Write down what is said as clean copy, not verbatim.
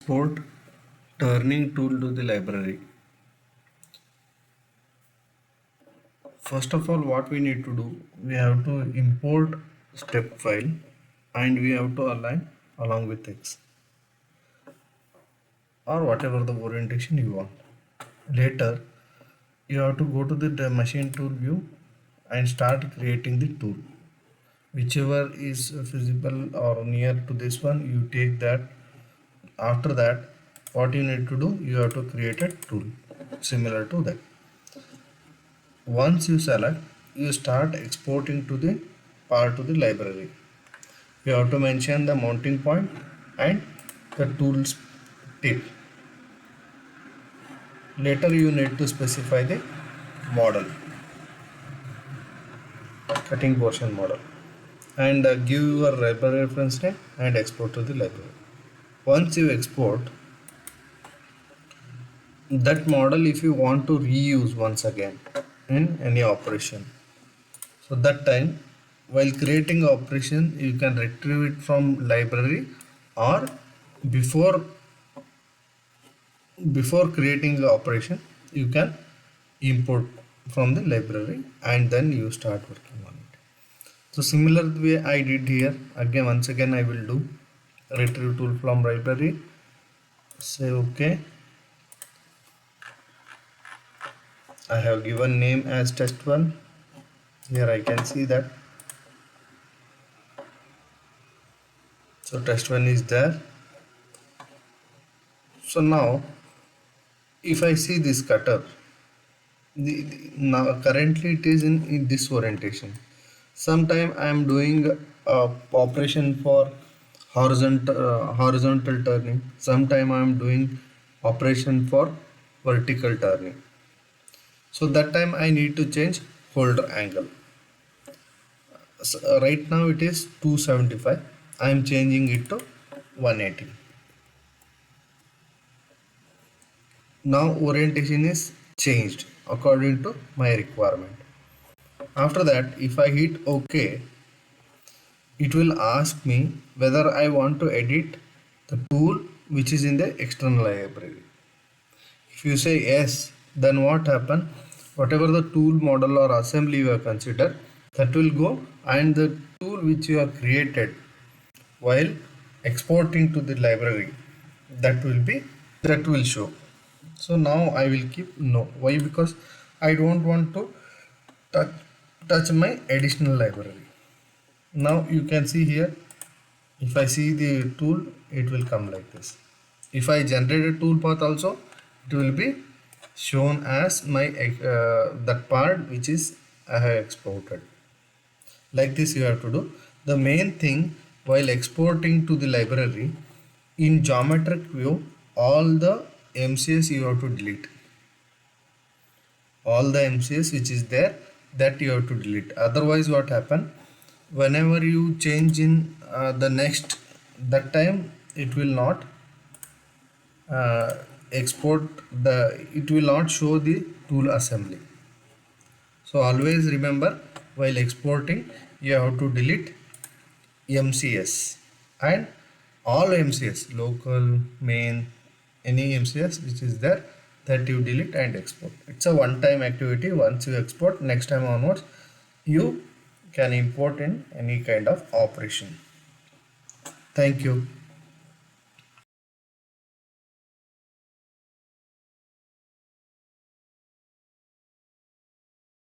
Export turning tool to the library. First of all, what we need to do, we have to import step file and we have to align along with X or whatever the orientation you want. Later, you have to go to the machine tool view and start creating the tool. Whichever is feasible or near to this one, you take that. After that, what you need to do, you have to create a tool similar to that. Once you select, you start exporting to the part to the library. You have to mention the mounting point and the tools tip. Later you need to specify the model, cutting portion model, and give your library reference name and export to the library. Once you export that model, if you want to reuse once again in any operation, so that time while creating operation you can retrieve it from library, or before creating the operation you can import from the library and then you start working on it. So similar way I did here. Again, once again I will do retrieve tool from library, say okay. I have given name as test1. Here I can see that. So test1 is there. So now if I see this cutter, now currently it is in this orientation. Sometime I am doing operation for horizontal turning. Sometime I am doing operation for vertical turning. So that time I need to change holder angle. So, right now it is 275. I am changing it to 180. Now orientation is changed according to my requirement. After that, if I hit OK, it will ask me whether I want to edit the tool which is in the external library. If you say yes, then what happen? Whatever the tool model or assembly you have considered, that will go, and the tool which you have created while exporting to the library, that will show. So now I will keep no. Why? Because I don't want to touch my additional library. Now you can see here, if I see the tool, it will come like this. If I generate a tool path also, it will be shown as my that part which is I have exported. Like this you have to do. The main thing while exporting to the library, in geometric view, all the MCS you have to delete. All the MCS which is there, that you have to delete. Otherwise what happen, whenever you change in the next, that time it will not export it will not show the tool assembly. So always remember, while exporting you have to delete MCS, and all MCS, local, main, any MCS which is there, that you delete and export. It's a one-time activity. Once you export, next time onwards you can import in any kind of operation. Thank you.